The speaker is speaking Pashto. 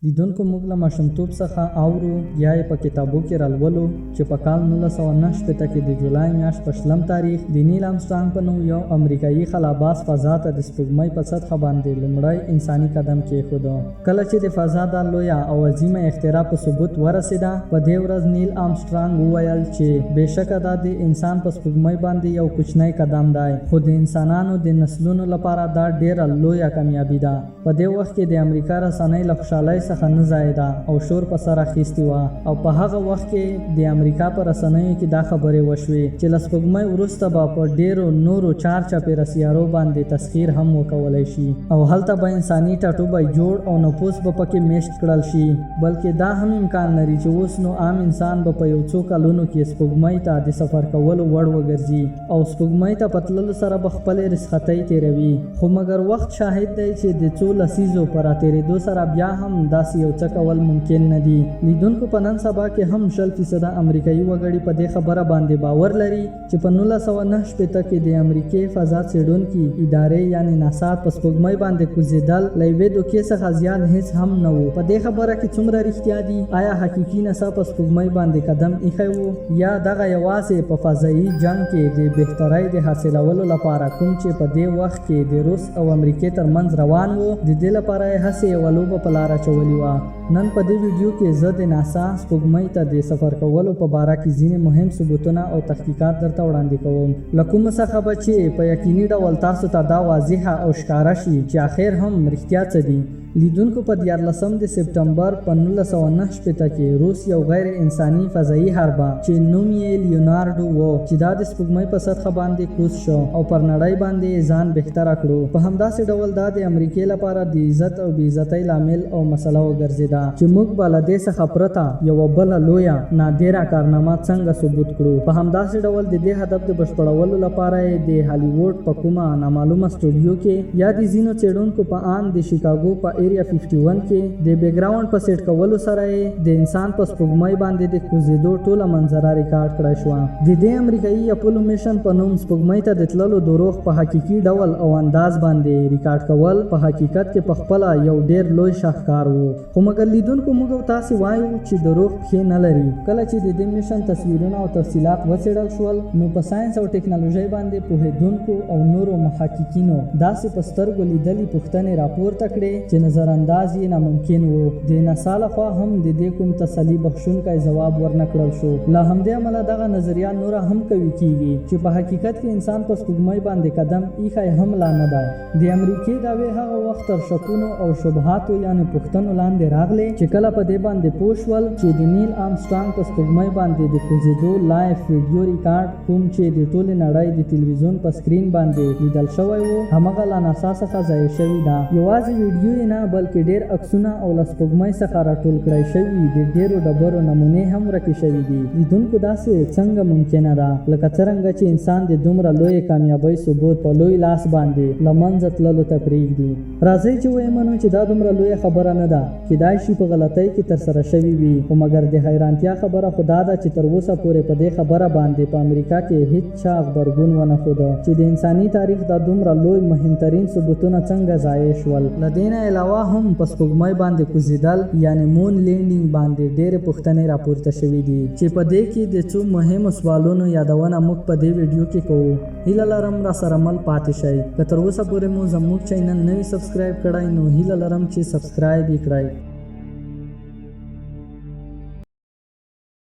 لیدونکو موږ له ماشومتوب څخه اورو یا یې په کتابو کې رالولو چې په کال 1969 کې د جولای میاشت په 20 تاریخ د نیل آرمسټرانګ په نوم یو امریکایي خلاباز فضا ته د سپوږمۍ په سطحه باندې لومړی انساني قدم کېښود. کله چې د فضا دا لویه او عظیمه اختراع په ثبوت ورسېده، په دې ورځ نیل آرمسټرانګ وویل چې بېشکه دا د انسان په سپوږمۍ باندې یو کوچنی قدم دی، خو د انسانانو د نسلونو لپاره دا ډېره لویه کامیابي ده. په دې وخت کې د امریکا رسنۍ له خوشحالۍ څخه نه ځایده او شور په سر اخیستی وه، او په هغه وخت کې د امریکا په رسنیو کې دا خبرې وشوې چې له سپوږمۍ وروسته به په ډېرو نورو چارچاپېره سیارو باندې تسخیر هم وکولی شي، او هلته به انساني ټاټوبی جوړ او نفوس به پکې میشت کړل شي. بلکې دا هم امکان لري چې اوس نو عام انسان به په یو څو کلونو کې سپوږمۍ ته د سفر کولو وړ وګرځي او سپوږمۍ ته په تللو سره به خپلې رسختۍ تېروي. خو مګر وخت شاهد دی چې د څو لسیزو په راتېرېدو سره بیا هم داسې یو څه کول ممکن نه دي. لیدونکو په نن سبا کې هم 100% امریکایي وګړي په دې خبره باندې باور لري چې په 1969 کې د امریکې فضا څېړونکي ادارې یعنې ناسا په سپوږمۍ باندې کوزېدل له یوې دوکې څخه زیات هیڅ هم نه و. په دې خبره کې څومره رښتیا دي؟ آیا حقیقي ناسا په سپوږمۍ باندې قدم ایښی و، یا دغه یوازې په فضایي جنګ کې د بهترۍ د حاصلولو لپاره کوم چې په دې وخت کې د روس او امریکې ترمنځ روان و، د دې لپاره یې هسې یوه لوبه په لاره اچولې وه؟ نن په دې ویډیو کې زه د ناسا سپوږمۍ ته د سفر کولو په باره کې ځینې مهم ثبوتونه او تحقیقات درته وړاندې کوم، له کومه څخه به چې په یقیني ډول تاسو ته دا واضحه او ښکاره شي چې آخر هم رښتیا څه دي. لیدونکو په 14 سپتمبر په 1969 کې روس یو غیر انساني فضایي حربه چې نوم یې لیونارډو و چې دا د سپوږمۍ په سطحه باندې کوز شو او پر نړۍ باندې ځان بهتره کړو. په همداسې ډول دا د امریکې لپاره د عزت او بېعزتۍ لامل او مسله وګرځېده چې موږ به له دې څخه پرته یوه بله لویه نادره کارنامه څنګه ثبوت کړو. په همداسې ډول د دې هدف د بشپړولو لپاره یې د هالیووډ په کومه نامعلومه سټوډیو کې یا د ځینو څېړونکو په آن د شیکاګو په ایریا 51 کې د بیکګراوند په سیټ کولو سره د انسان په سپوږمۍ باندې د کوزېدو ټوله منظره ریکارډ کړای شوه. د دې امریکایي اپولو میشن په نوم سپوږمۍ ته د تللو دروغ په حقیقي ډول او انداز باندې ریکارډ کول په حقیقت کې پخپله یو ډېر لوی شاهکار و. خو مګر لیدونکو موږ او تاسې وایو چې دروغ پښې نه لري. کله چې د دې میشن تصویرونه او تفصیلات وڅېړل شول، نو په ساینس او ټکنالوژۍ باندې پوهېدونکو او نورو محققینو داسې په سترګو لیدلې پوښتنې راپورته کړې چې نظرانداز یې ناممکن و. د ناسا لخوا هم د دې کوم تسلي بخښونکی ځواب ورنه کړل شو. له همدې امله دغه نظریه نوره هم قوي کیږي چې په حقیقت کې انسان په سپوږمۍ باندې قدم ایښی هم لا نه دی. د امریکې دعوې هغه وخت تر شکونو او شبهاتو یعنې پوښتنو لاندې راغلې چې کله په دې باندې پوه شول چې د نیل آرمسټرانګ په سپوږمۍ باندې د کوزېدو لایف ویډیو ریکارډ کوم چې د ټولې نړۍ د تلویزیون په سکرین باندې لیدل شوی و، همغه له ناسا څخه ضایع شوي ده. یوازې ویډیو یې نه بلکې ډېر عکسونه او له سپوږمۍ څخه راټول کړای شوي د ډېرو ډبرو نمونې هم ورکې شوي دي. لیدونکو داسې څنګه ممکنه ده لکه څرنګه چې انسان د دومره لویې کامیابۍ ثبوت په لوی لاس باندې له منځه تللو ته پرېږدي؟ راځئ چې ویمنو چې دا دومره لویه خبره نه ده، کیدای شي په غلطۍ کې ترسره شوي وي. خو مګر د حیرانتیا خبره خو دا ده چې تر اوسه پورې په دې خبره باندې په امریکا کې هیڅ چا غبرګون ونه ښوده چې د انساني تاریخ دا دومره لوی مهمترین ثبوتونه څنګه ضایع شول. له دې نه علاوه هم په سپوږمۍ باندې کوزېدل یعنې مون لینډینګ باندې ډېرې پوښتنې راپورته شوي دي چې په دې کې د څو مهمو سوالونو یادونه موږ په دې ویډیو کې کوو. هیله لرم را سره مل پاتې شئ. که تر اوسه پورې مو زموږ چینل نه وي سبسکرایب کړی، نو هیله لرم چې سبسکرایب یې کړئ.